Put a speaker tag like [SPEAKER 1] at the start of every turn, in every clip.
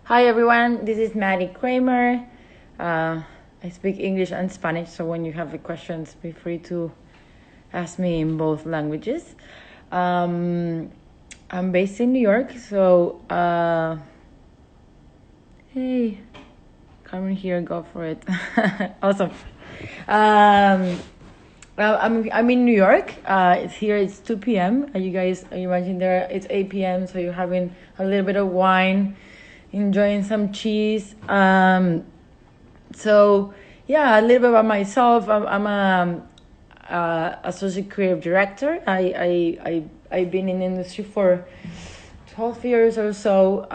[SPEAKER 1] Hi everyone, this is Maddy Kramer. I speak English and Spanish, so when you have questions, be free to ask me in both languages. I'm based in New York, so hey, Carmen here, go for it. Awesome. I'm in New York. It's 2 p.m. You guys, you imagine there it's 8 p.m. So you're having a little bit of wine, enjoying some cheese. So yeah, a little bit about myself. I'm a associate creative director. I've been in the industry for 12 years or so.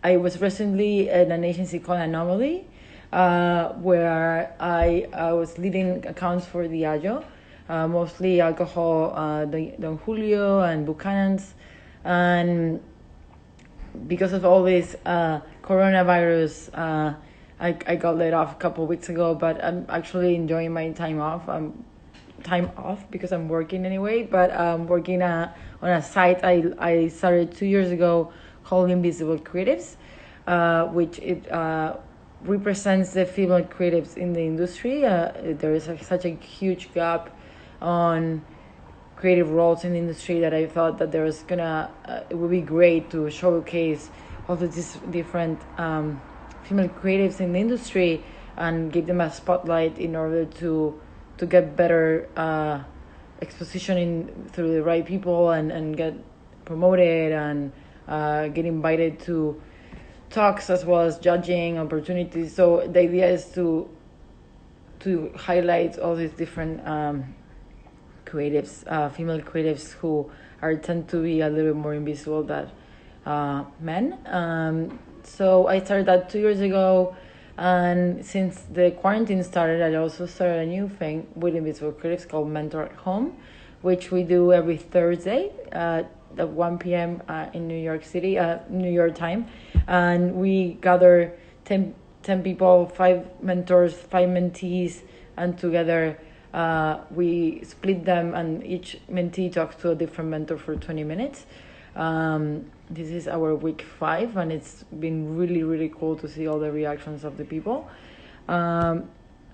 [SPEAKER 1] I was recently in an agency called Anomaly, where I was leading accounts for Diageo, mostly alcohol, Don Julio and Buchanan's, and because of all this coronavirus, I got laid off a couple of weeks ago, but I'm actually enjoying my time off. Time off because I'm working anyway, but I'm working on a site I started 2 years ago called Invisible Creatives, which it represents the female creatives in the industry. There is such a huge gap on creative roles in the industry that I thought that there was it would be great to showcase all of these different female creatives in the industry and give them a spotlight in order to get better exposition through the right people and get promoted and get invited to talks as well as judging opportunities. So the idea is to highlight all these different creatives, female creatives who tend to be a little bit more invisible than men. So I started that 2 years ago, and since the quarantine started, I also started a new thing with Invisible Creatives called Mentor at Home, which we do every Thursday at 1 p.m. In New York City, New York time, and we gather 10 people, 5 mentors, 5 mentees, and together we split them, and each mentee talks to a different mentor for 20 minutes. This is our week 5, and it's been really, really cool to see all the reactions of the people. And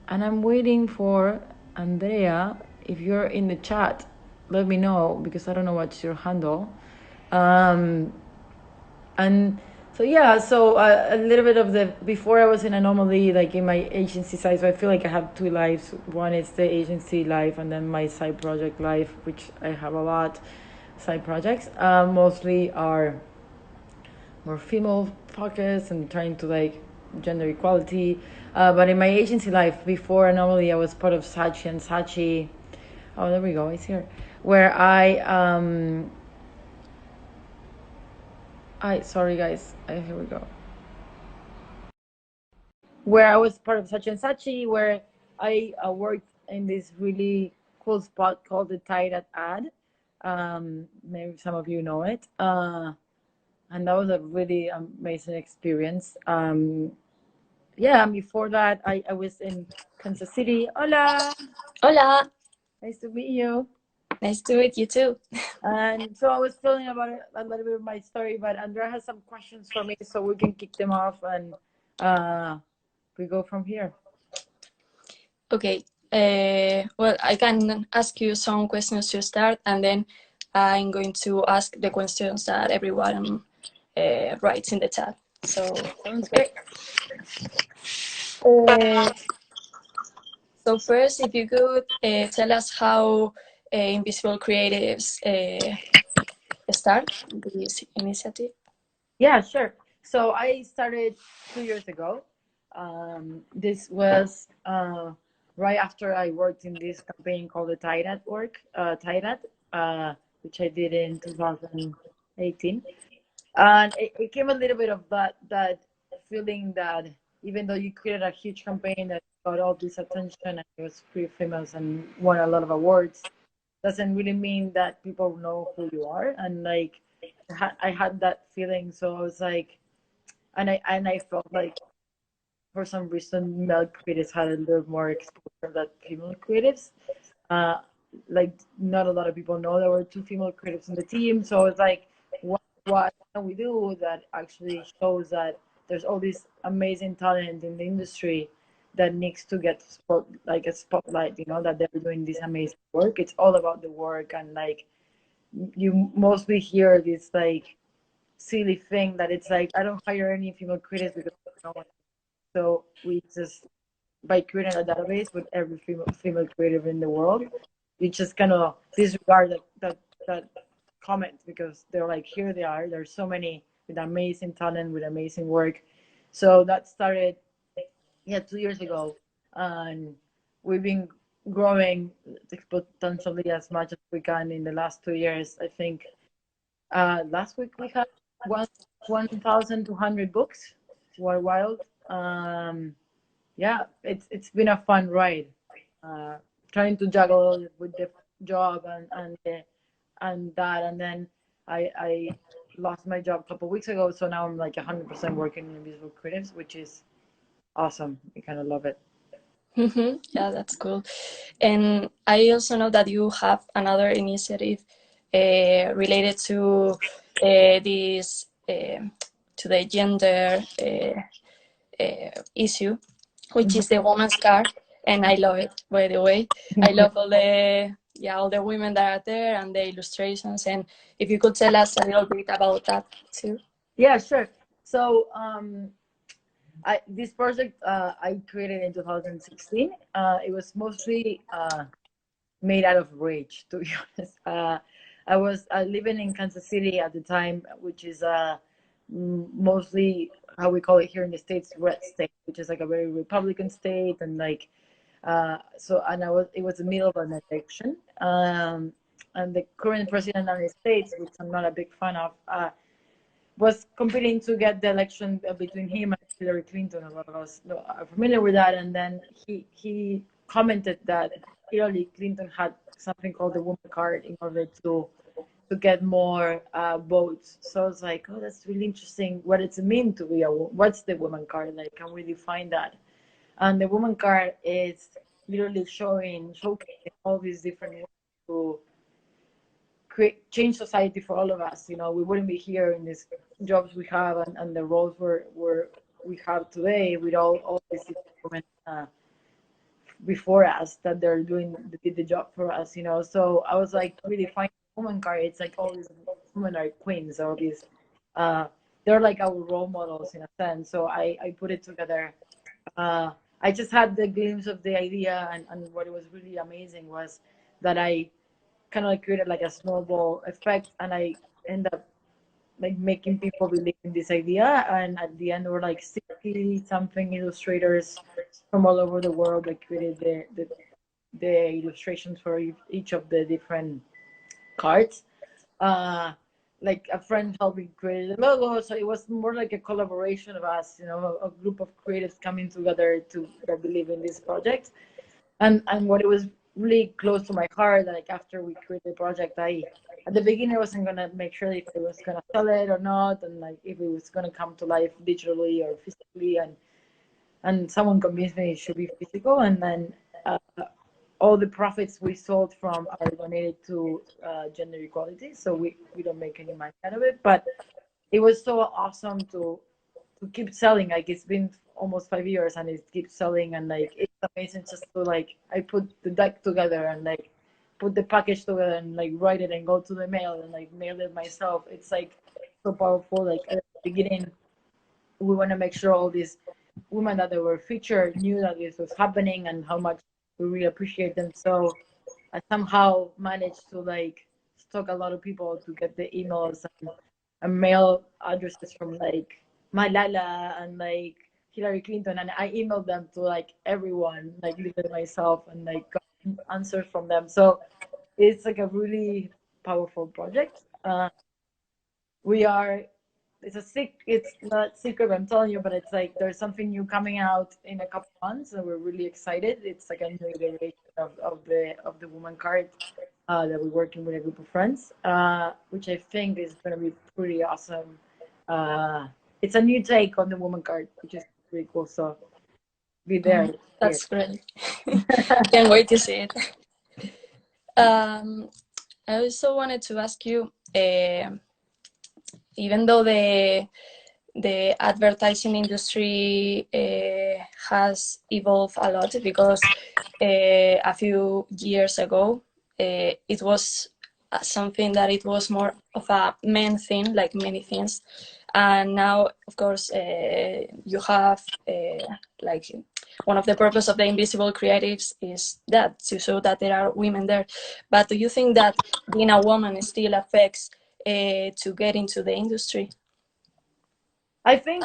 [SPEAKER 1] I'm waiting for Andrea. If you're in the chat, let me know, because I don't know what's your handle. And so yeah, so a little bit of before I was in Anomaly, like in my agency side, so I feel like I have 2 lives. One is the agency life, and then my side project life, which I have a lot side projects. Mostly are more female focused and trying to like gender equality. But in my agency life before Anomaly, I was part of Sachi and Sachi. Oh, there we go. It's here, where sorry guys. Here we go. Where I was part of Sachi and Sachi, where I worked in this really cool spot called the Tide Ad. Maybe some of you know it. And that was a really amazing experience. Yeah, and before that, I was in Kansas City. Hola,
[SPEAKER 2] Hola,
[SPEAKER 1] nice to meet you.
[SPEAKER 2] nice to meet you too.
[SPEAKER 1] And so I was telling about a little bit of my story, but Andrea has some questions for me, so we can kick them off and we go from here.
[SPEAKER 2] Okay, well, I can ask you some questions to start, and then I'm going to ask the questions that everyone writes in the chat. So,
[SPEAKER 1] Sounds great.
[SPEAKER 2] So first, if you could tell us how Invisible Creatives start this initiative.
[SPEAKER 1] Yeah, sure. So I started 2 years ago. This was right after I worked in this campaign called the Tide at Work, which I did in 2018. And it came a little bit of that feeling that even though you created a huge campaign that got all this attention and it was pretty famous and won a lot of awards, doesn't really mean that people know who you are. And like I had that feeling, so I was like, and I felt like for some reason male creatives had a little more exposure than female creatives. Like not a lot of people know there were 2 female creatives in the team, so it's like, why what can we do that actually shows that there's all this amazing talent in the industry that needs to get like a spotlight, you know, that they're doing this amazing work. It's all about the work, and like you mostly hear this like silly thing that it's like, I don't hire any female critics because no one. So we just, by creating a database with every female creative in the world, we just kind of disregard that comment, because they're like, here they are, there's so many with amazing talent, with amazing work. So that started, yeah, 2 years ago, and we've been growing exponentially as much as we can in the last 2 years. I think last week we had 1,200 books worldwide. Yeah, it's been a fun ride. Uh, Trying to juggle with the job and that, and then I lost my job a couple of weeks ago, so now I'm like 100% working in visual creatives, which is awesome. I kind of love it.
[SPEAKER 2] Yeah, that's cool. And I also know that you have another initiative related to this to the gender issue, which is the woman's card, and I love it, by the way. I love all the women that are there and the illustrations, and if you could tell us a little bit about that too.
[SPEAKER 1] Yeah, sure. So this project I created in 2016. It was mostly made out of rage, to be honest. I was living in Kansas City at the time, which is mostly how we call it here in the States, red state, which is like a very Republican state, and like and it was the middle of an election, and the current president of the United States, which I'm not a big fan of, was competing to get the election between him and Hillary Clinton. A lot of us are familiar with that. And then he commented that Hillary Clinton had something called the woman card in order to get more votes. So I was like, oh, that's really interesting. What does it mean to be what's the woman card? Like, can we define that? And the woman card is literally showcasing all these different ways to change society for all of us. You know, we wouldn't be here in these jobs we have and the roles we have today with all these women before us that they're doing the job for us. You know, so I was like, really finding woman card. It's like all these women are queens, all these. They're like our role models in a sense. So I put it together. I just had the glimpse of the idea, and what was really amazing was that I kind of like created like a snowball effect, and I ended up like making people believe in this idea. And at the end, there were like 60 something illustrators from all over the world that created the illustrations for each of the different cards. Like a friend helped me create the logo, so it was more like a collaboration of us, you know, a group of creatives coming together to believe in this project. And what it was really close to my heart, like after we created the project, I at the beginning I wasn't gonna make sure if I was gonna sell it or not, and like if it was gonna come to life digitally or physically, and someone convinced me it should be physical, and then all the profits we sold from are donated to gender equality, so we don't make any money out of it. But it was so awesome to keep selling. Like, it's been almost 5 years and it keeps selling, and like it's amazing just to like I put the deck together and like put the package together and like write it and go to the mail and like mail it myself. It's like so powerful. Like at the beginning we want to make sure all these women that they were featured knew that this was happening and how much we really appreciate them. So I somehow managed to like stalk a lot of people to get the emails and mail addresses from like Malala and like Hillary Clinton, and I emailed them to like everyone, like literally myself, and like got answers from them. So it's like a really powerful project. We are it's not secret, I'm telling you, but it's like there's something new coming out in a couple months, and we're really excited. It's like a new iteration of the woman card that we're working with a group of friends, which I think is going to be pretty awesome. It's a new take on the woman card, which is pretty cool. So be there.
[SPEAKER 2] That's great. Can't wait to see it. I also wanted to ask you even though the advertising industry has evolved a lot, because a few years ago it was something that it was more of a men thing, like many things, and now of course you have like one of the purpose of the invisible creatives is that to show that there are women there. But do you think that being a woman still affects to get into the industry?
[SPEAKER 1] I think,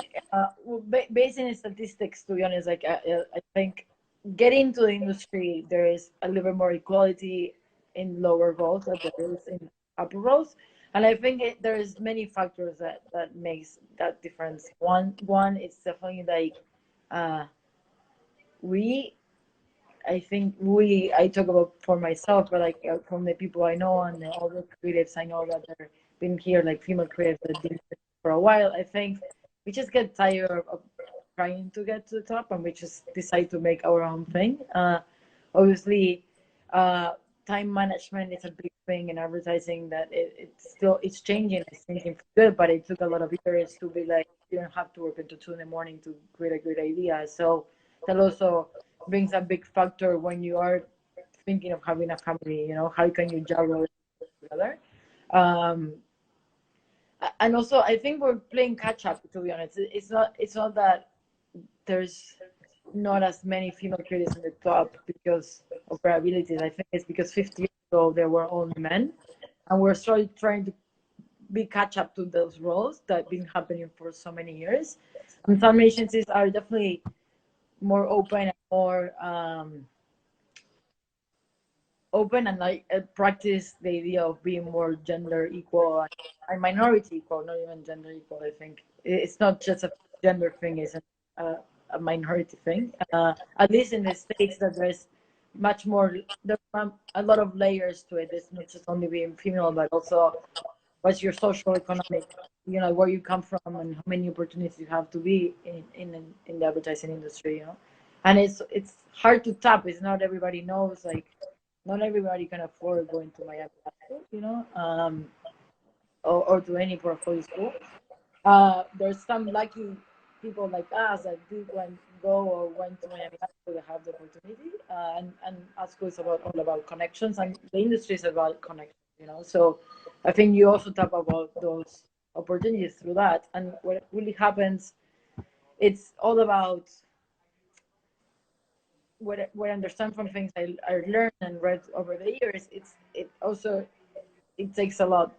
[SPEAKER 1] based on statistics, to be honest, like I think getting to the industry, there is a little bit more equality in lower roles than there is in upper roles, and I think there's many factors that makes that difference. One, it's definitely like uh, we. I think I talk about for myself, but like from the people I know and all the creatives I know that have been here, like female creatives that have been here for a while, I think we just get tired of trying to get to the top, and we just decide to make our own thing. Obviously, uh, time management is a big thing in advertising that it's changing. It's changing for good, but it took a lot of years to be like, you don't have to work until 2 in the morning to create a good idea. So that also brings a big factor when you are thinking of having a family. How can you juggle it together? Um, and also, I think we're playing catch up. To be honest, it's not that there's not as many female creators in the top because of their abilities. I think it's because 50 years ago there were only men, and we're sort of trying to be catch up to those roles that have been happening for so many years. And some agencies are definitely more open and more open and like practice the idea of being more gender equal and minority equal, not even gender equal. I think it's not just a gender thing; it's a minority thing. At least in the states, that there's much more. There's a lot of layers to it. It's not just only being female, but also what's your social economic, where you come from and how many opportunities you have to be in the advertising industry. And it's hard to tap. It's not everybody knows, like not everybody can afford going to Miami High School, or to any portfolio school. There's some lucky people like us that did go or went to Miami High School to have the opportunity. And our school is all about connections, and the industry is about connections. So I think you also talk about those opportunities through that. And what really happens, it's all about what I understand from things I learned and read over the years. It takes a lot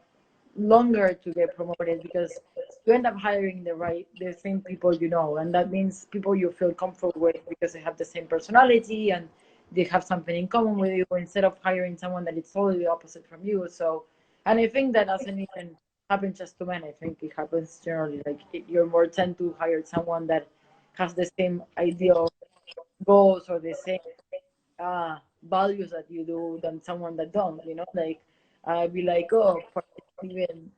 [SPEAKER 1] longer to get promoted because you end up hiring the same people, and that means people you feel comfortable with because they have the same personality and they have something in common with you, instead of hiring someone that is totally opposite from you. So, and I think that doesn't even happen just to men. I think it happens generally. Like you're more tend to hire someone that has the same ideal goals or the same values that you do than someone that don't. Like I'd be like, oh, even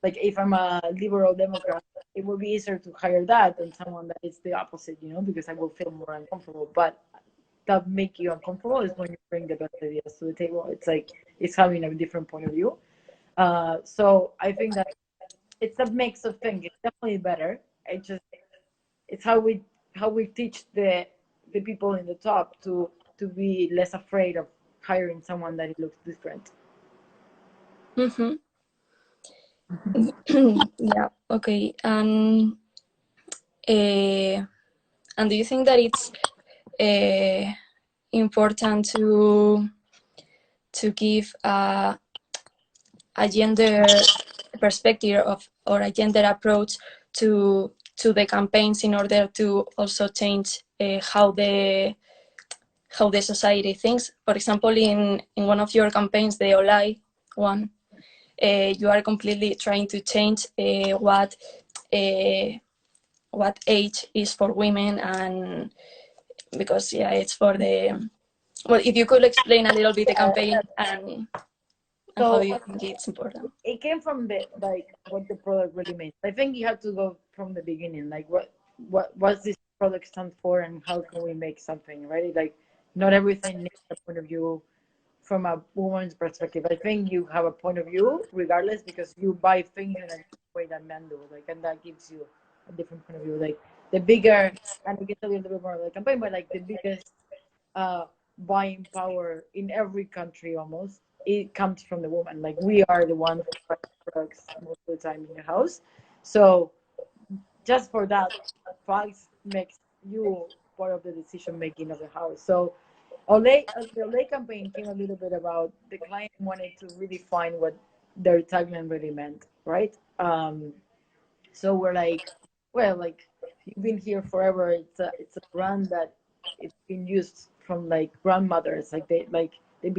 [SPEAKER 1] like if I'm a liberal Democrat, it would be easier to hire that than someone that is the opposite, because I will feel more uncomfortable. But that make you uncomfortable is when you bring the best ideas to the table. It's like it's having a different point of view. So I think that it's a mix of things. It's definitely better. It's how we teach the people in the top to be less afraid of hiring someone that it looks different.
[SPEAKER 2] Mm-hmm. Yeah. Okay. And do you think that it's important to give a gender perspective or a gender approach to the campaigns in order to also change how the society thinks? For example, in one of your campaigns, the Olai one, you are completely trying to change what age is for women, and because it's for the, well, if you could explain a little bit the campaign and how do you think it's important?
[SPEAKER 1] It came from what the product really means. I think you have to go from the beginning, like what's this product stand for and how can we make something, right? Like not everything needs a point of view from a woman's perspective. I think you have a point of view regardless because you buy things in a way that men do, like, and that gives you a different point of view. Like the bigger, and it gets a little bit more like campaign, but like the biggest buying power in every country almost, it comes from the woman. Like we are the ones who buy products most of the time in the house. So just for that fact makes you part of the decision making of the house. So the Olay campaign came a little bit about the client wanted to really find what their tagline really meant, right? So we're like, well, like you've been here forever. It's a brand that it's been used from like grandmothers, like they've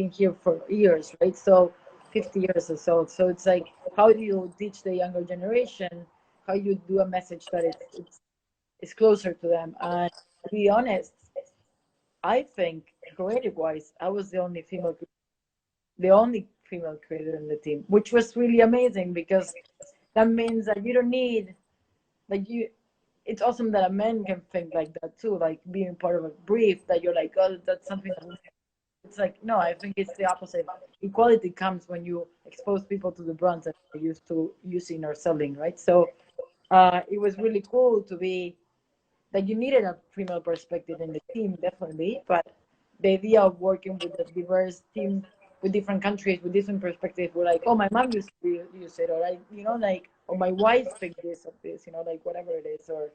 [SPEAKER 1] been here for years, right? So 50 years or so. So it's like, how do you teach the younger generation? How you do a message that it's closer to them? And to be honest, I think creative wise, I was the only female creator in the team, which was really amazing because that means that you don't need like you. It's awesome that a man can think like that too, like being part of a brief that you're like, oh, that's something that it's like, no, I think it's the opposite. Equality comes when you expose people to the brands that they're used to using or selling, right? So it was really cool to be like you needed a female perspective in the team, definitely, but the idea of working with a diverse team with different countries with different perspectives were like, oh, my mom used to use it, or like, like, or my wife thinks this of this, like whatever it is, or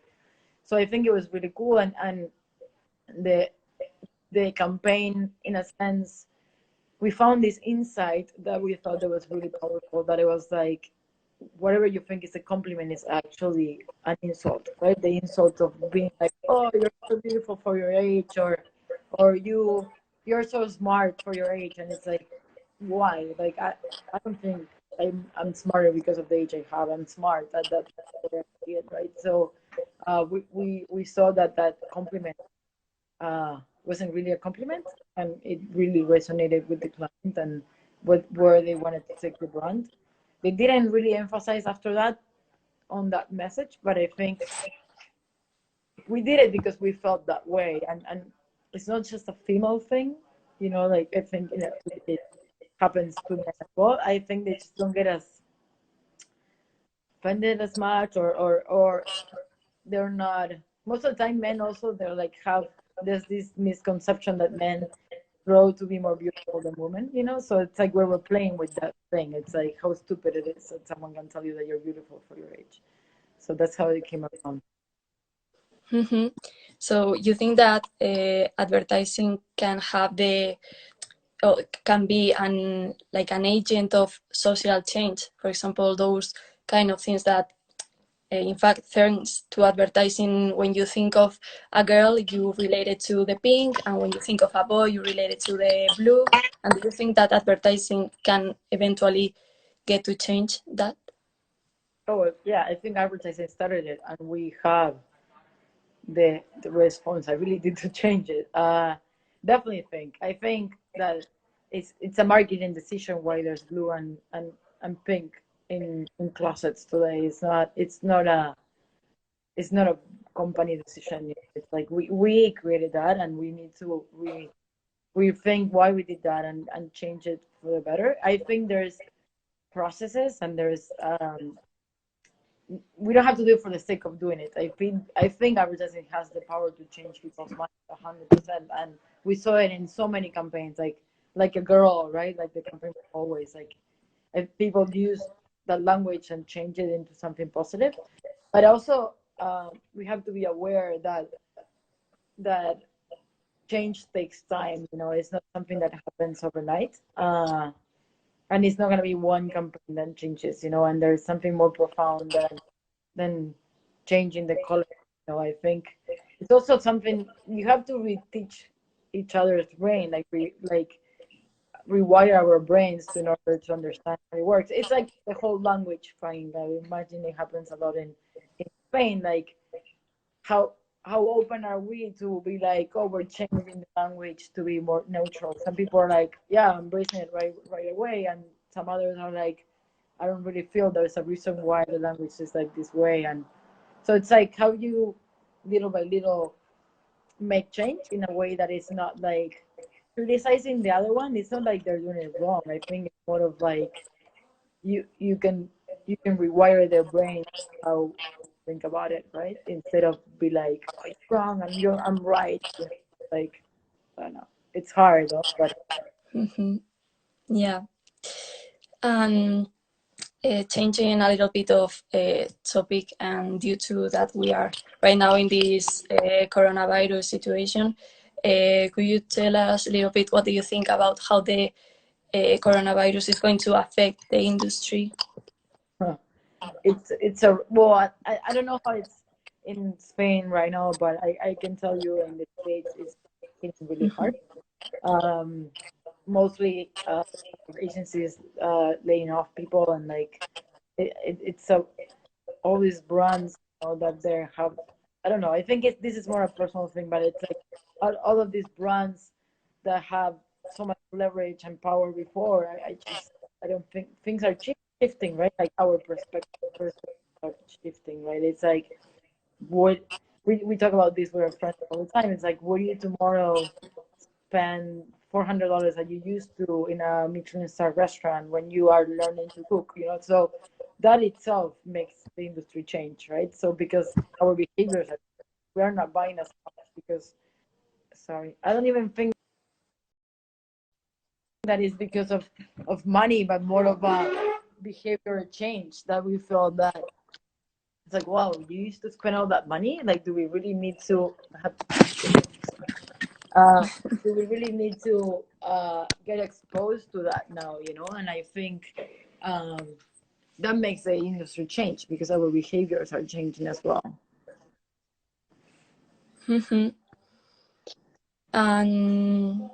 [SPEAKER 1] so I think it was really cool, and the the campaign, in a sense, we found this insight that we thought that was really powerful. That it was like, whatever you think is a compliment is actually an insult, right? The insult of being like, oh, you're so beautiful for your age, or you're so smart for your age, and it's like, why? Like I don't think I'm smarter because of the age I have. I'm smart. That's what I did, right? So we saw that compliment wasn't really a compliment, and it really resonated with the client and where they wanted to take the brand. They didn't really emphasize after that on that message, but I think we did it because we felt that way, and it's not just a female thing, like I think it happens to men as well. I think they just don't get as offended as much, or they're not, most of the time men also, they're like, have there's this misconception that men grow to be more beautiful than women, so it's like we're playing with that thing. It's like how stupid it is that someone can tell you that you're beautiful for your age. So that's how it came around.
[SPEAKER 2] Mm-hmm. So you think that advertising can have can be an agent of social change? For example, those kind of things that in fact, thanks to advertising, when you think of a girl, you relate it to the pink, and when you think of a boy, you relate it to the blue. And do you think that advertising can eventually get to change that?
[SPEAKER 1] Oh yeah, I think advertising started it, and we have the response. I really did to change it. Definitely I think that it's a marketing decision why there's blue and pink in closets today. It's not a company decision. It's like we created that, and we need to rethink why we did that, and change it for the better. I think there's processes, and there's we don't have to do it for the sake of doing it. I think advertising has the power to change people's minds 100%, and we saw it in so many campaigns, like a girl, right? Like the campaign always, like if people use that language and change it into something positive. But also we have to be aware that change takes time. It's not something that happens overnight. And it's not going to be one campaign that changes, and there's something more profound than changing the color. I think it's also something you have to reteach each other's brain, like rewire our brains in order to understand how it works. It's like the whole language thing. I imagine it happens a lot in Spain. Like how open are we to be like, oh, we're changing the language to be more neutral? Some people are like, yeah, I'm embracing it right away, and some others are like, I don't really feel there's a reason why the language is like this way. And so it's like how you little by little make change in a way that is not like criticizing the other one. It's not like they're doing it wrong. I think it's more of like you can you can rewire their brain how think about it, right? Instead of be like, oh, it's wrong, I'm right. You know, like, I don't know. It's hard, though, but
[SPEAKER 2] Yeah. And changing a little bit of topic, and due to that we are right now in this coronavirus situation, could you tell us a little bit what do you think about how the coronavirus is going to affect the industry?
[SPEAKER 1] huh. It's a well, I don't know how it's in Spain right now, but I can tell you in the States it's really hard. Um, Mostly agencies laying off people, and like it's all these brands, you know, that they have. I don't know. I think this is more a personal thing, but it's like all of these brands that have so much leverage and power before. I don't think things are shifting, right? Like our perspectives are shifting, right? It's like what we talk about this with our friends all the time. It's like, would you tomorrow spend $400 that you used to in a Michelin star restaurant when you are learning to cook? You know, so that itself makes the industry change, right? So because our behaviors are, we are not buying as much because, sorry, I don't even think that is because of money, but more of a behavior change that we feel that it's like, wow, you used to spend all that money. Like, do we really need to have, uh, do we really need to get exposed to that now? You know, and I think um, that makes the industry change because our behaviors are changing as well.
[SPEAKER 2] And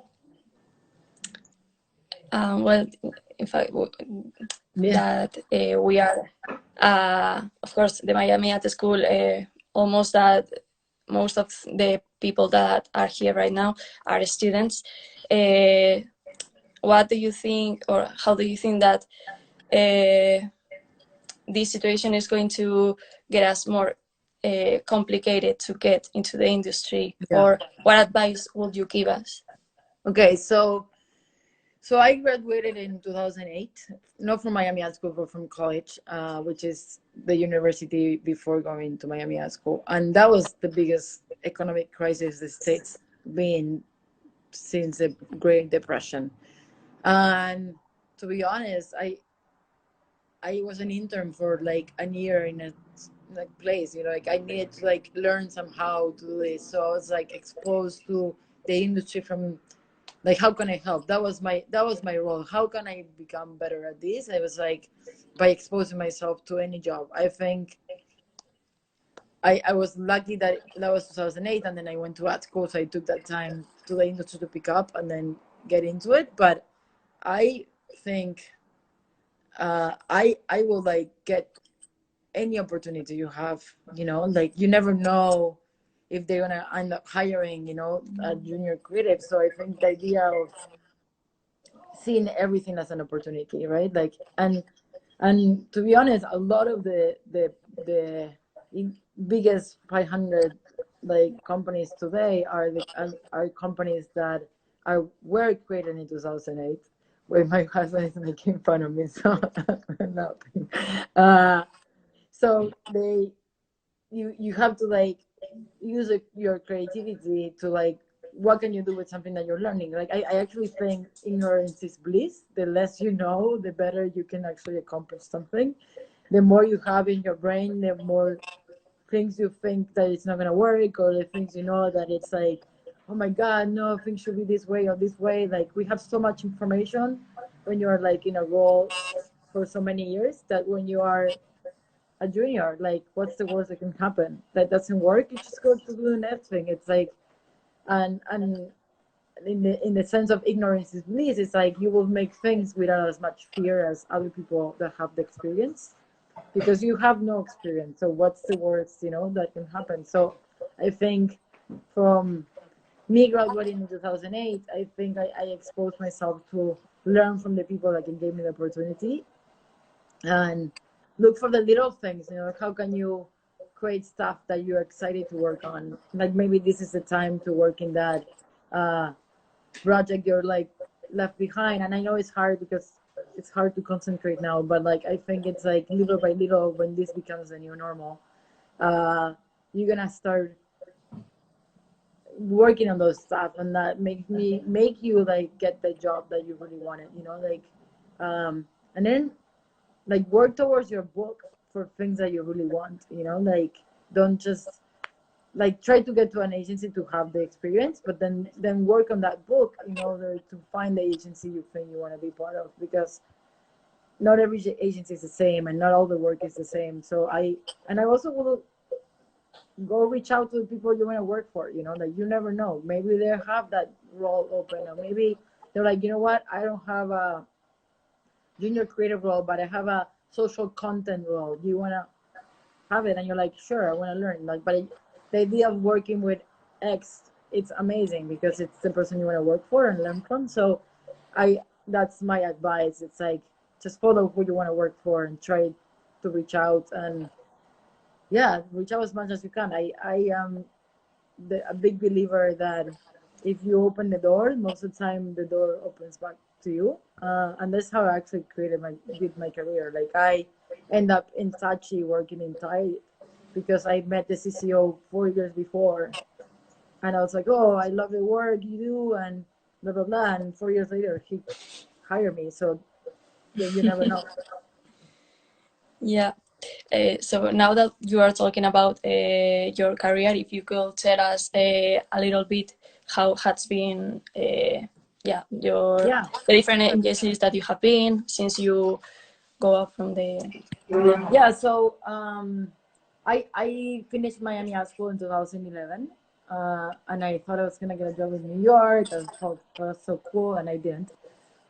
[SPEAKER 2] well, in fact,
[SPEAKER 1] Yeah.
[SPEAKER 2] that we are, of course, the Miami at the school, almost that most of the people that are here right now are students. What do you think, or how do you think that this situation is going to get us more complicated to get into the industry?
[SPEAKER 1] Yeah.
[SPEAKER 2] Or what advice would you give us?
[SPEAKER 1] Okay, so I graduated in 2008, not from Miami Art School, but from college, which is the university before going to Miami Art School, and that was the biggest economic crisis the states been since the Great Depression. And to be honest, I was an intern for like a year in a like place, you know, like I needed to like learn somehow to do this, so I was like exposed to the industry from like how can I help. That was my role. How can I become better at this? I was like by exposing myself to any job. I think I was lucky that that was 2008, and then I went to art school, so I took that time to the industry to pick up and then get into it. But I think I will like get any opportunity you have, you know, like you never know if they're gonna end up hiring, you know, a junior creative. So I think the idea of seeing everything as an opportunity, right? Like, and to be honest, a lot of the biggest 500 like companies today are companies that were created in 2008. Where my husband is making fun of me, so no. So you have to like use your creativity to like what can you do with something that you're learning. Like I actually think ignorance is bliss. The less you know, the better you can actually accomplish something. The more you have in your brain, the more things you think that it's not going to work, or the things you know that it's like, oh my god, no, things should be this way or this way. Like we have so much information when you're like in a role for so many years that when you are a junior, like what's the worst that can happen? That doesn't work, you just go to do the next thing. It's like, and in the sense of ignorance is bliss, it's like you will make things without as much fear as other people that have the experience, because you have no experience. So what's the worst, you know, that can happen? So I think from me graduating in 2008, I think I exposed myself to learn from the people that can give me the opportunity, and look for the little things, you know, how can you create stuff that you're excited to work on. Like maybe this is the time to work in that project you're like left behind. And I know it's hard because it's hard to concentrate now, but like I think it's like little by little when this becomes the new normal, you're gonna start working on those stuff, and that make you like get the job that you really wanted, you know, like and then like work towards your book for things that you really want, you know, like don't just like try to get to an agency to have the experience, but then work on that book in order to find the agency you think you want to be part of, because not every agency is the same and not all the work is the same. So I also will go reach out to the people you want to work for, you know, like you never know, maybe they have that role open, or maybe they're like, you know what, I don't have a junior creative role, but I have a social content role, do you want to have it? And you're like, sure, I want to learn. Like, but the idea of working with X, it's amazing because it's the person you want to work for and learn from. So that's my advice. It's like, just follow who you want to work for and try to reach out, and yeah, reach out as much as you can. I am a big believer that if you open the door, most of the time the door opens back to you. And that's how I actually did my career. Like I end up in Saatchi working in Thai because I met the CCO 4 years before, and I was like, oh, I love the work you do, and blah blah blah. And 4 years later, he hired me. So yeah, you never know.
[SPEAKER 2] Yeah. So now that you are talking about your career, if you could tell us a little bit how has been the different agencies that you have been since you go up from the
[SPEAKER 1] yeah. So I finished Miami High School in 2011, and I thought I was gonna get a job in New York. I thought that was so cool, and I didn't.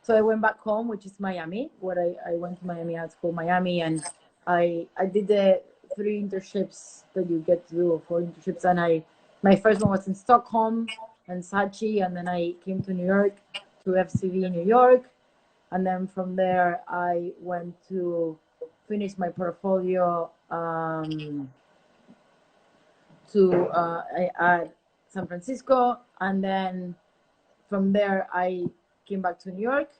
[SPEAKER 1] So I went back home, which is Miami, where I went to Miami High School, Miami, and I did the 3 internships that you get to do, 4 internships, and my first one was in Stockholm and Saatchi, and then I came to New York to FCV in New York, and then from there I went to finish my portfolio at San Francisco, and then from there I came back to New York,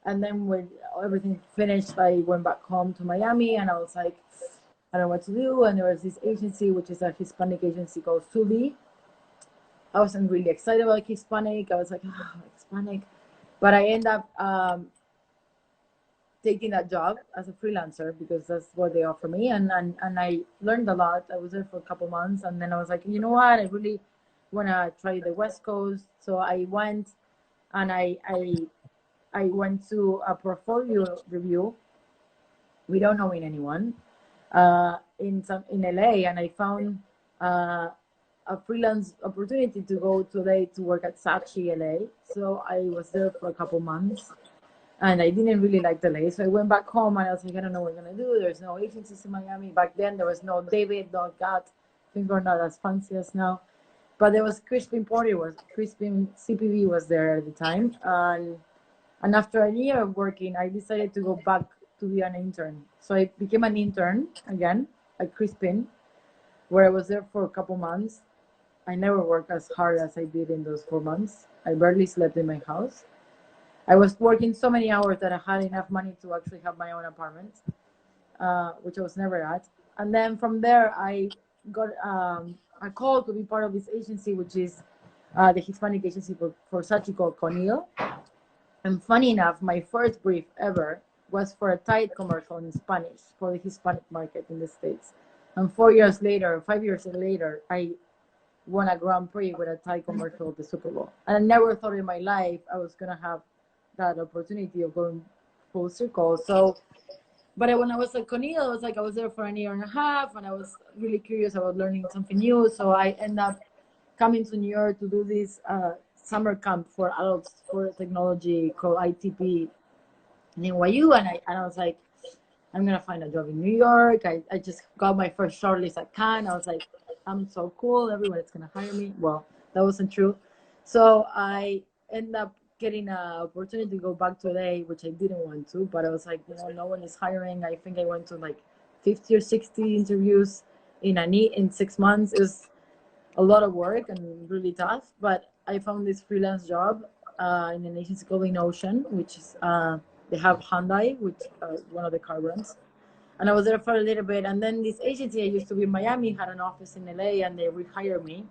[SPEAKER 1] and then when everything finished, I went back home to Miami, and I was like, I don't know what to do. And there was this agency, which is a Hispanic agency called Subi. I wasn't really excited about Hispanic. I was like, oh, Hispanic, but I ended up taking that job as a freelancer because that's what they offer me, and I learned a lot. I was there for a couple months, and then I was like, you know what, I really want to try the West Coast. So I went, and I went to a portfolio review without knowing anyone in LA, and I found a freelance opportunity to go today to work at Saatchi LA. So I was there for a couple months, and I didn't really like the LA. So I went back home, and I was like, I don't know what I'm gonna do. There's no agencies in Miami. Back then there was no David, no Gat. Things were not as fancy as now. But there was Crispin CPV was there at the time, and after a year of working, I decided to go back to be an intern. So I became an intern again at Crispin, where I was there for a couple months. I never worked as hard as I did in those 4 months. I barely slept in my house. I was working so many hours that I had enough money to actually have my own apartment, which I was never at. And then from there, I got a call to be part of this agency, which is the Hispanic agency for Saatchi called Conil. And funny enough, my first brief ever was for a Tide commercial in Spanish for the Hispanic market in the States. And 5 years later, I won a Grand Prix with a Tide commercial at the Super Bowl. And I never thought in my life I was going to have that opportunity of going full circle. So, but when I was at Conil, I was there for a year and a half, and I was really curious about learning something new. So I ended up coming to New York to do this summer camp for adults for technology called ITP in NYU, and I was like, I'm gonna find a job in New York. I just got my first shortlist at Cannes. I was like, I'm so cool, everyone's gonna hire me. Well, that wasn't true. So I ended up getting an opportunity to go back to LA, which I didn't want to, but I was like, no one is hiring. I think I went to like 50 or 60 interviews in 6 months. It was a lot of work and really tough, but I found this freelance job in an agency called In Ocean, which is They have Hyundai, which one of the car brands. And I was there for a little bit. And then this agency I used to be in Miami had an office in LA, and they rehired me.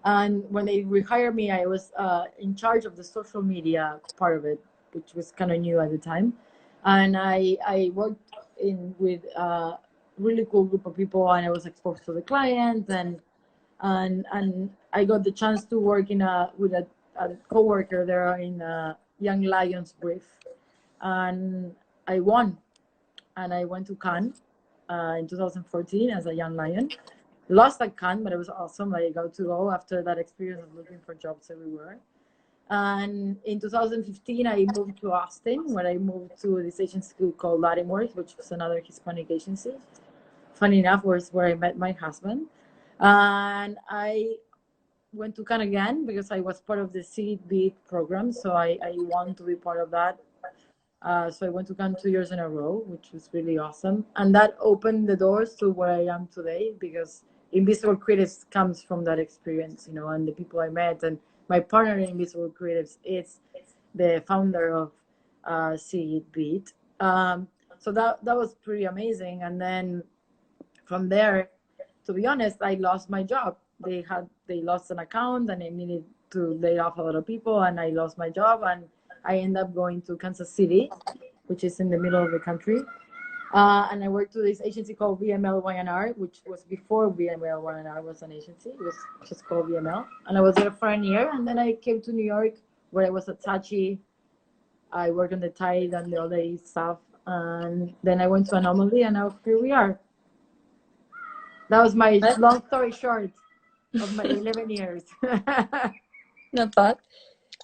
[SPEAKER 1] And when they rehired me, I was in charge of the social media part of it, which was kind of new at the time. And I worked with a really cool group of people, and I was exposed to the clients, and I got the chance to work with a coworker there in Young Lions brief, and I won, and I went to Cannes in 2014 as a young lion. Lost at Cannes, but it was awesome. I got to go after that experience of looking for jobs everywhere. And in 2015, I moved to Austin, where I moved to this agency called animó, which was another Hispanic agency. Funny enough, was where I met my husband. And I went to Cannes again because I was part of the Seed Beat program, so I wanted to be part of that. So I went to Cannes 2 years in a row, which was really awesome. And that opened the doors to where I am today, because Invisible Creatives comes from that experience, and the people I met. And my partner in Invisible Creatives is the founder of See It Beat. So that was pretty amazing. And then from there, to be honest, I lost my job. They lost an account, and they needed to lay off a lot of people, and I lost my job, and I ended up going to Kansas City, which is in the middle of the country. And I worked with this agency called VML Y&R, which was before VML Y&R was an agency. It was just called VML. And I was there for a year. And then I came to New York, where I was at Saatchi. I worked on the Tide and the other stuff. And then I went to Anomaly, and now here we are. That was my long story short of my 11 years.
[SPEAKER 2] Not bad.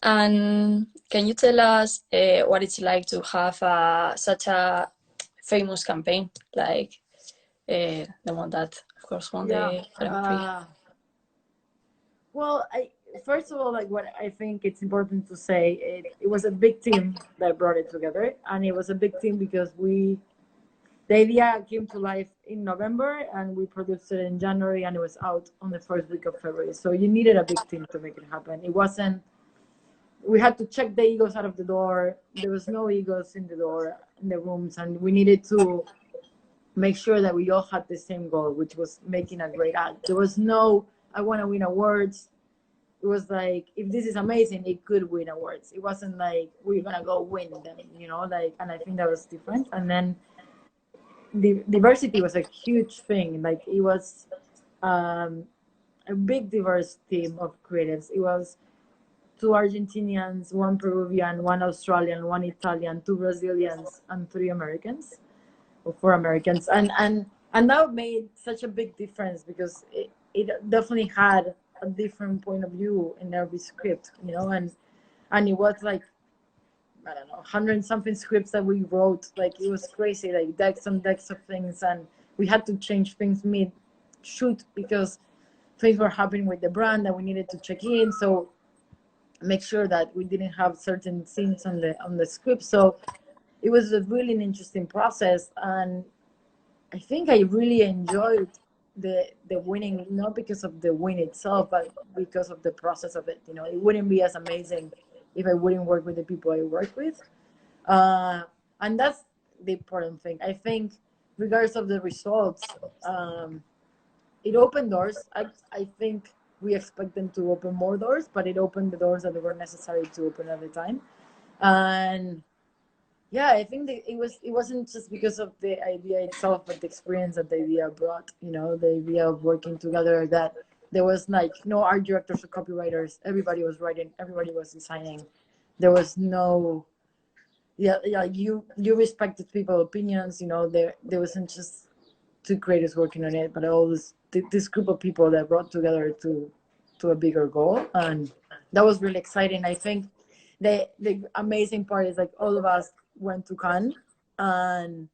[SPEAKER 2] And can you tell us what it's like to have such a famous campaign, like the one that, of course, won the Grand Prix?
[SPEAKER 1] Well, first of all, like, what I think it's important to say, it was a big team that brought it together, and it was a big team because the idea came to life in November, and we produced it in January, and it was out on the first week of February. So you needed a big team to make it happen. It wasn't. We had to check the egos out of the door. There was no egos in the rooms, and we needed to make sure that we all had the same goal, which was making a great ad. There was no, I want to win awards. It was like, if this is amazing, it could win awards. It wasn't like we're gonna go win them, and I think that was different. And then the diversity was a huge thing. Like, it was a big diverse team of creatives. It was 2 Argentinians, 1 Peruvian, 1 Australian, 1 Italian, 2 Brazilians, and 3 Americans, or 4 Americans. And that made such a big difference, because it definitely had a different point of view in every script, and it was like, I don't know, 100 something scripts that we wrote. Like, it was crazy, like decks and decks of things, and we had to change things mid-shoot because things were happening with the brand that we needed to check in. So make sure that we didn't have certain scenes on the script. So it was a really interesting process, and I think I really enjoyed the winning, not because of the win itself, but because of the process of it. It wouldn't be as amazing if I wouldn't work with the people I work with, and that's the important thing. I think, regardless of the results, it opened doors. I think we expect them to open more doors, but it opened the doors that were necessary to open at the time. And yeah, I think that it wasn't just because of the idea itself, but the experience that the idea brought. The idea of working together, that there was like no art directors or copywriters. Everybody was writing, everybody was designing. There was no, you respected people's opinions. There wasn't just 2 creators working on it, but all this group of people that brought together to a bigger goal, and that was really exciting. I think the amazing part is, like, all of us went to Cannes, and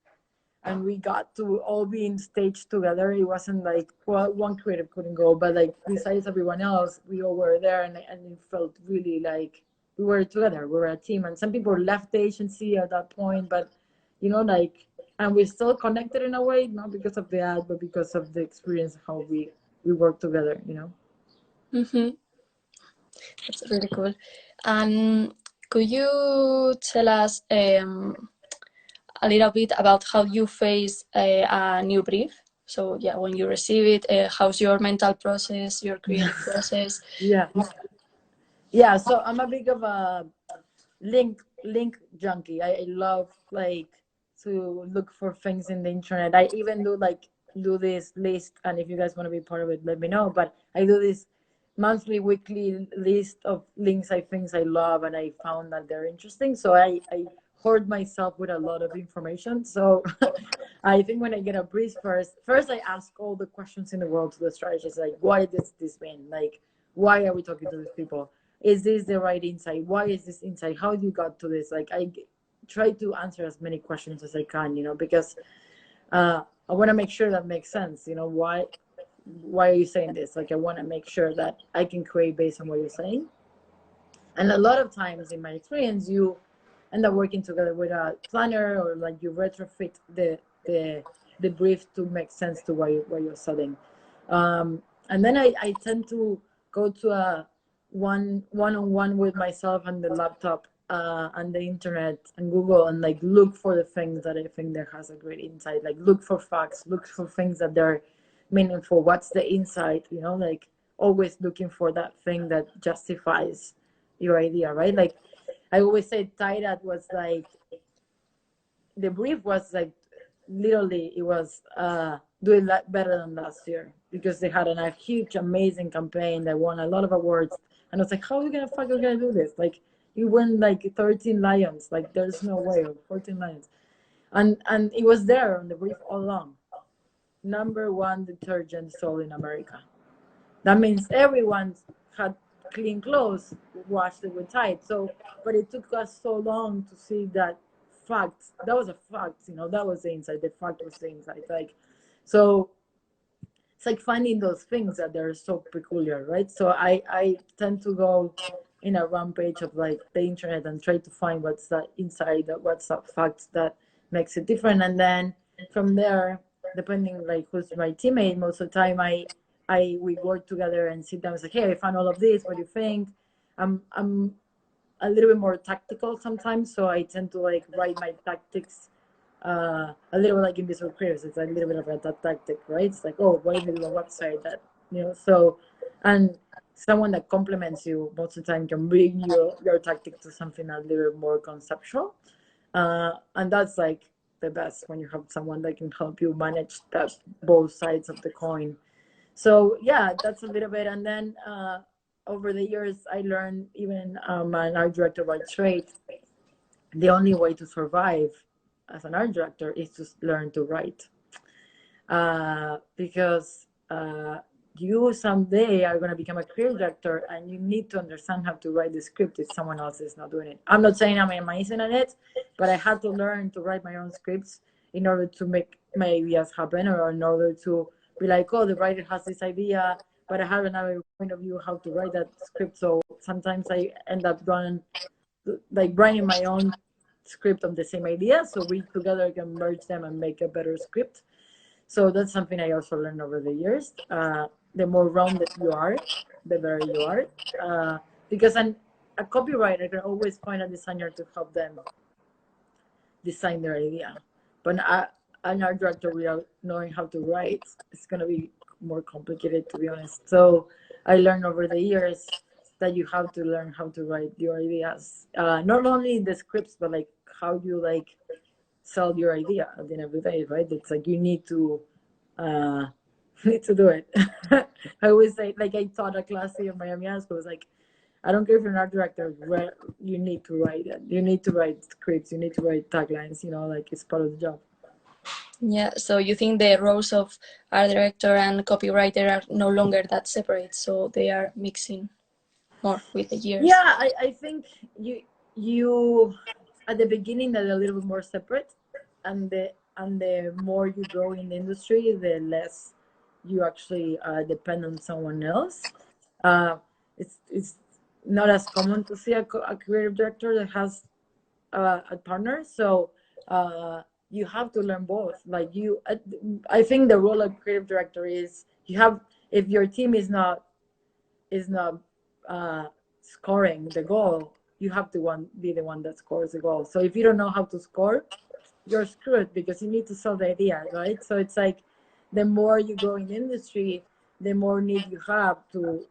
[SPEAKER 1] we got to all be in stage together. It wasn't like, well, one creative couldn't go, but like, besides everyone else, we all were there, and it felt really like we were together. We were a team, and some people left the agency at that point, but and we're still connected in a way, not because of the ad, but because of the experience, how we work together.
[SPEAKER 2] Mm-hmm. That's really cool. And Could you tell us a little bit about how you face a new brief? So yeah, when you receive it, how's your mental process, your creative process?
[SPEAKER 1] Yeah, so I'm a big of a link junkie. I love like to look for things in the internet. I even do this list, and if you guys want to be part of it, let me know. But I do this monthly, weekly list of links, things I love, and I found that they're interesting. So I hoard myself with a lot of information. So I think when I get a brief, first I ask all the questions in the world to the strategist, like, what does this mean? Like, why are we talking to these people? Is this the right insight? Why is this insight? How you got to this? Like, I try to answer as many questions as I can, because I want to make sure that makes sense. Why are you saying this? Like, I want to make sure that I can create based on what you're saying. And a lot of times in my experience, you end up working together with a planner, or like you retrofit the brief to make sense to what you're selling. And then I tend to go to a one-on-one with myself and the laptop, and the internet and Google, and like look for the things that I think that has a great insight. Like, look for facts, look for things that they're meaningful. What's the insight? Like, always looking for that thing that justifies your idea, right? Like, I always say Tide was like, the brief was like, literally it was doing better than last year, because they had a huge amazing campaign that won a lot of awards. And I was like, how are you gonna do this? Like, you win like 13 lions. Like, there's no way. Or 14 lions. And it was there on the brief all along. #1 detergent sold in America. That means everyone had clean clothes, washed it with Tide. So, but it took us so long to see that fact. That was a fact, that was the insight. The fact was the insight. Like, so it's like finding those things that they're so peculiar, right? So I tend to go in a rampage of like the internet and try to find what's that insight, what's that fact that makes it different. And then from there, depending like who's my teammate, most of the time we work together and sit down. It's like, hey, I found all of this. What do you think? I'm a little bit more tactical sometimes, so I tend to like write my tactics a little bit like invisible creators. It's a little bit of a tactic, right? It's like, oh, what if we do a website that, so, and someone that complements you most of the time can bring your tactic to something a little more conceptual. And that's like the best, when you have someone that can help you manage that both sides of the coin. So yeah, that's a little bit. And then over the years, I learned, even an art director by trade, the only way to survive as an art director is to learn to write, because you someday are going to become a creative director, and you need to understand how to write the script if someone else is not doing it. I'm not saying I'm amazing at it, but I had to learn to write my own scripts in order to make my ideas happen, or in order to be like, oh, the writer has this idea, but I have another point of view how to write that script. So sometimes I end up writing my own script of the same idea, so we together can merge them and make a better script. So that's something I also learned over the years. The more rounded you are, the better you are, because a copywriter can always find a designer to help them design their idea, but an art director without knowing how to write, it's going to be more complicated, to be honest. So I learned over the years that you have to learn how to write your ideas, not only the scripts, but like how you like sell your idea at the end of the day, right? It's like you need to do it. I always say, like, I taught a class here in Miami High School. It was like, I don't care if you're an art director, you need to write it. You need to write scripts. You need to write taglines. Like, it's part of the job.
[SPEAKER 2] Yeah, so you think the roles of art director and copywriter are no longer that separate, so they are mixing more with the years?
[SPEAKER 1] Yeah, I think you at the beginning they're a little bit more separate, and the more you grow in the industry, the less you actually depend on someone else. It's not as common to see a creative director that has a partner, so you have to learn both. Like, I think the role of creative director is, if your team is not scoring the goal, you have to be the one that scores the goal. So if you don't know how to score, you're screwed, because you need to sell the idea, right? So it's like, the more you go in the industry, the more need you have to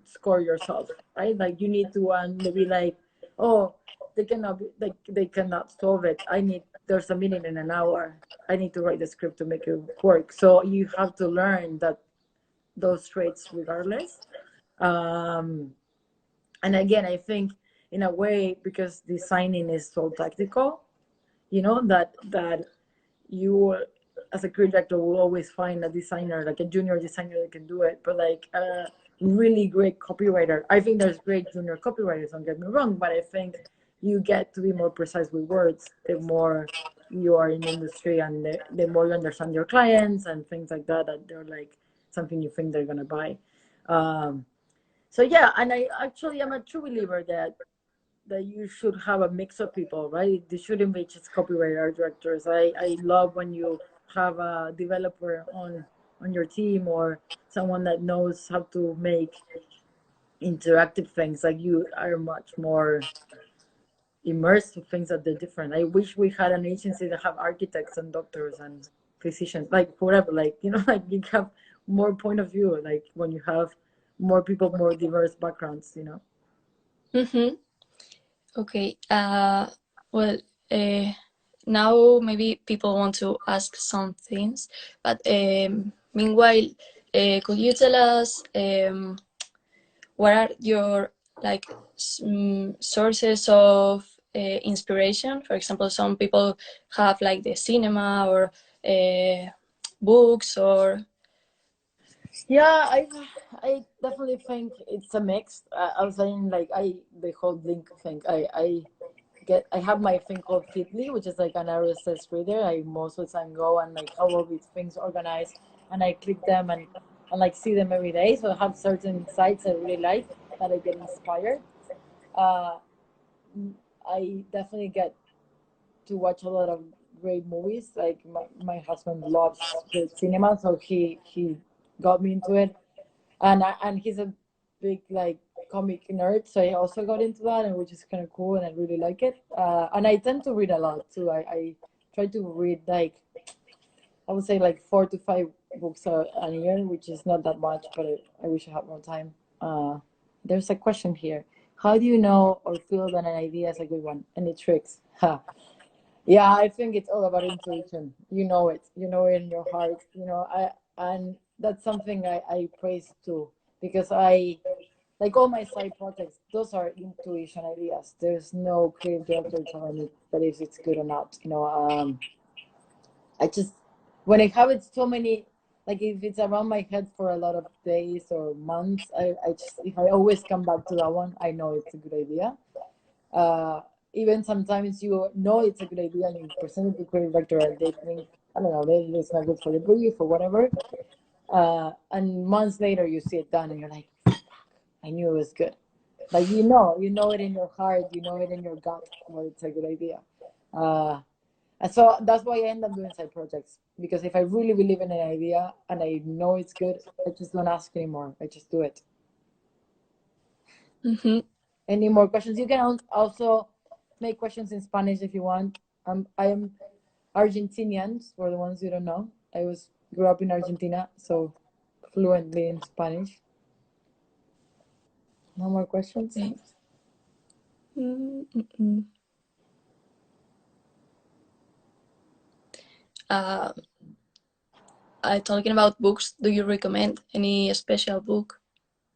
[SPEAKER 1] score yourself, right? Like, you need to want to be like, oh, they cannot solve it. There's a meeting in an hour. I need to write the script to make it work. So you have to learn those traits regardless. And again, I think, in a way, because designing is so tactical, that you, as a creative director, will always find a designer, like a junior designer, that can do it. But like a really great copywriter, I think there's great junior copywriters, don't get me wrong, but I think you get to be more precise with words the more you are in the industry, and the more you understand your clients and things like that, that they're like something you think they're gonna buy. So yeah, and I actually am a true believer that you should have a mix of people, right? They shouldn't be just copywriter art directors. I love when you have a developer on your team, or someone that knows how to make interactive things. Like, you are much more immersed in things that they're different. I wish we had an agency that have architects and doctors and physicians, like whatever, like, like you have more point of view, like when you have more people, more diverse backgrounds.
[SPEAKER 2] Mm-hmm. Okay. Well, now maybe people want to ask some things, but meanwhile, could you tell us what are your like sources of inspiration? For example, some people have like the cinema or books or.
[SPEAKER 1] Yeah, I definitely think it's a mix. I was saying, like, the whole link thing. I have my thing called Fitly, which is like an RSS reader. I most of the time go and like have all these things organized, and I click them and like see them every day. So I have certain sites I really like that I get inspired. Uh, I definitely get to watch a lot of great movies. Like, my husband loves the cinema, so he got me into it, and he's a big like comic nerd, so I also got into that, and which is kind of cool, and I really like it. And I tend to read a lot too. I try to read, like, I would say like 4 to 5 books a year, which is not that much, but I wish I had more time. There's a question here. How do you know or feel that an idea is a good one? Any tricks? Ha. Yeah, I think it's all about intuition. You know it in your heart. And that's something I praise too, because I like all my side projects. Those are intuition ideas. There's no creative director telling me that if it's good or not. I just, when I have it so many, like, if it's around my head for a lot of days or months, I just, if I always come back to that one, I know it's a good idea. uh, Even sometimes you know it's a good idea and you present it to creative director and they think, I don't know, it's not good for the brief or whatever. And months later you see it done and you're like, I knew it was good. Like, you know it in your heart, you know it in your gut where it's a good idea. And so that's why I end up doing side projects, because if I really believe in an idea and I know it's good, I just don't ask anymore. I just do it.
[SPEAKER 2] Mm-hmm.
[SPEAKER 1] Any more questions? You can also make questions in Spanish if you want. I am Argentinian, for the ones you don't know. Grew up in Argentina, so fluently in Spanish. No more questions?
[SPEAKER 2] Okay. Mm-mm. Uh, Talking about books, do you recommend any special book?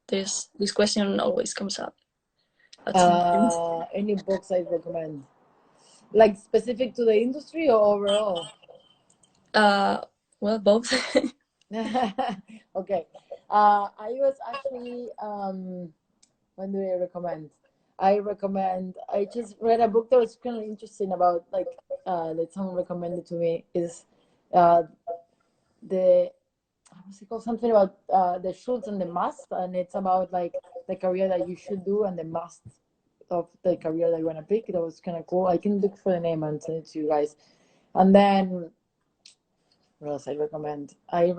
[SPEAKER 2] This question always comes up at some point.
[SPEAKER 1] Any books I recommend? Like, specific to the industry or overall?
[SPEAKER 2] Well, both.
[SPEAKER 1] Okay. I was actually, when do I recommend? I just read a book that was kind of interesting about, like, that someone recommended to me, is uh, the, what's it called? Something about the shoulds and the must, and it's about like the career that you should do and the must of the career that you want to pick. That was kind of cool. I can look for the name and send it to you guys. And then, what else I recommend? I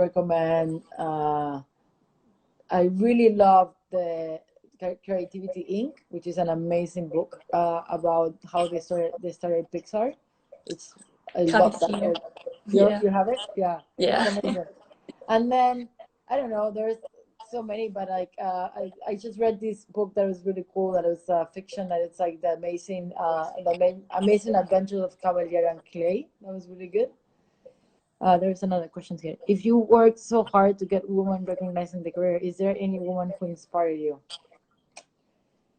[SPEAKER 1] really love the Creativity Inc., which is an amazing book about how they started Pixar. I love that book. You have it? Yeah.
[SPEAKER 2] Yeah.
[SPEAKER 1] It's amazing. And then I don't know, there's so many, but like I just read this book that was really cool. That was fiction. That it's like the amazing adventures of Cavalier and Clay. That was really good. There's another question here. If you worked so hard to get women recognized in the career, is there any woman who inspired you?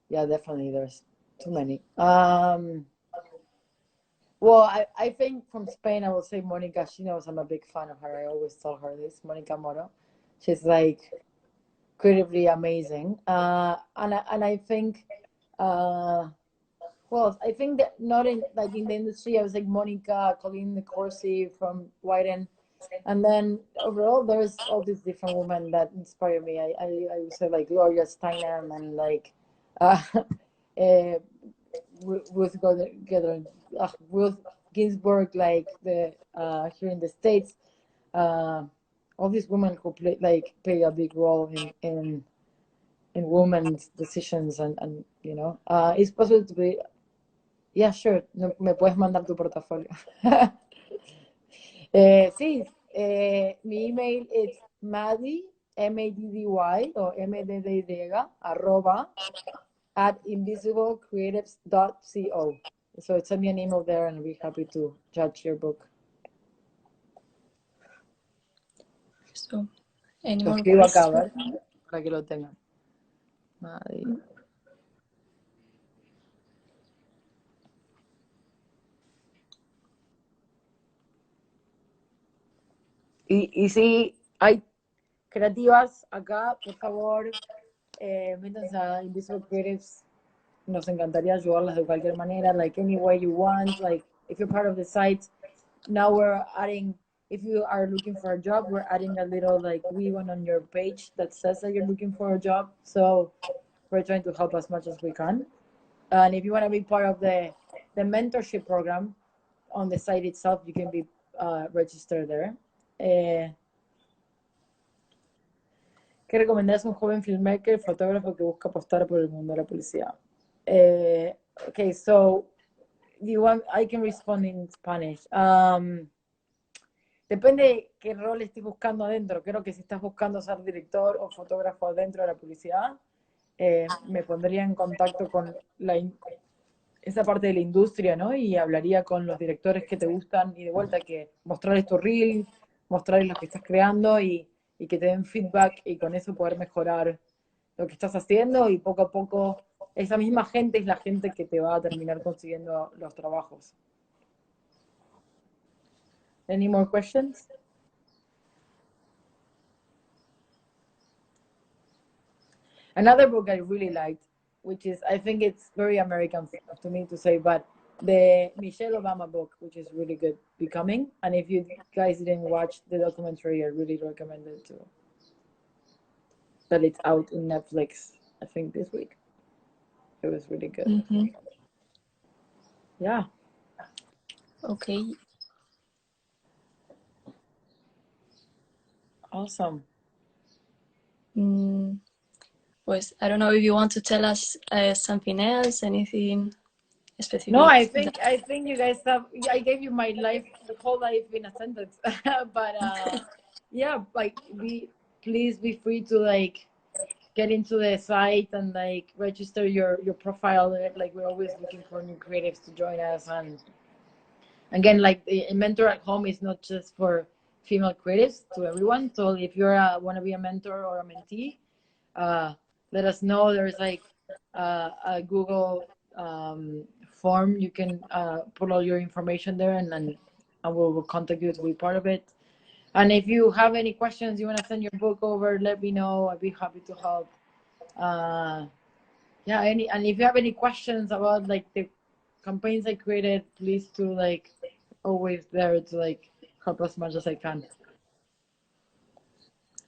[SPEAKER 1] Yeah, definitely. There's too many. Well, I think from Spain, I will say Monica. She knows I'm a big fan of her. I always tell her this. Monica Moro. She's like incredibly amazing. And I think, well, I think that not in like in the industry, I was like Monica, Colleen Corsi from Wyden. And then overall, there's all these different women that inspire me. I would say like Gloria Steinem and like Ruth Ruth Ginsburg, like the here in the States. All these women who play a big role in women's decisions and you know, it's possible to be. Yeah, sure. No, me puedes mandar tu portafolio. Sí, mi email es Maddy, Maddy o MDDY, @invisiblecreatives.co. So send me an email there and I'll be happy to judge your book.
[SPEAKER 2] So, any
[SPEAKER 1] Lo
[SPEAKER 2] more
[SPEAKER 1] escribo acá,
[SPEAKER 2] questions?
[SPEAKER 1] ¿verdad? Para que lo tengan. Maddy. Y si hay creativas acá, por favor, métanse a Invisible Creatives. Nos encantaría ayudarlas de cualquier manera, like any way you want. Like if you're part of the site, now we're adding, if you are looking for a job, we're adding a little like ribbon on your page that says that you're looking for a job. So we're trying to help as much as we can. And if you want to be part of the mentorship program on the site itself, you can be registered there. ¿Qué recomendarías a un joven filmmaker, fotógrafo que busca apostar por el mundo de la publicidad? Okay, so I can respond in Spanish. Depende qué rol estés buscando adentro. Creo que si estás buscando ser director o fotógrafo adentro de la publicidad, me pondría en contacto con esa parte de la industria, ¿no? Y hablaría con los directores que te gustan y de vuelta que mostrarles tu reel, mostrarles lo que estás creando y que te den feedback y con eso poder mejorar lo que estás haciendo y poco a poco esa misma gente es la gente que te va a terminar consiguiendo los trabajos. Any more questions? Another book I really liked, which is, I think it's very American to me to say, but the Michelle Obama book, which is really good, Becoming. And if you guys didn't watch the documentary, I really recommend it too. That it's out in Netflix, I think this week. It was really good.
[SPEAKER 2] Mm-hmm.
[SPEAKER 1] Yeah.
[SPEAKER 2] Okay.
[SPEAKER 1] Awesome.
[SPEAKER 2] Pues I don't know if you want to tell us something else, anything specific.
[SPEAKER 1] No, I think you guys have. I gave you my life, the whole life in a sentence. But yeah, like please be free to like get into the site and like register your profile. Like we're always looking for new creatives to join us. And again, like the mentor at home is not just for female creatives, to everyone. So if you want to be a mentor or a mentee, let us know. There's like a Google form. You can put all your information there, and we'll contact you to be part of it. And if you have any questions, you want to send your book over, let me know. I'd be happy to help. Yeah, and if you have any questions about like the campaigns I created, please do like always there to like help as much as I can.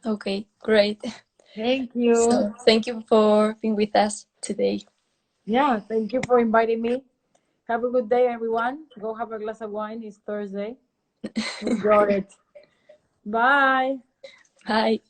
[SPEAKER 2] Okay, great.
[SPEAKER 1] Thank you.
[SPEAKER 2] So thank you for being with us today.
[SPEAKER 1] Yeah, thank you for inviting me. Have a good day, everyone. Go have a glass of wine. It's Thursday. Enjoy it. Bye.
[SPEAKER 2] Bye.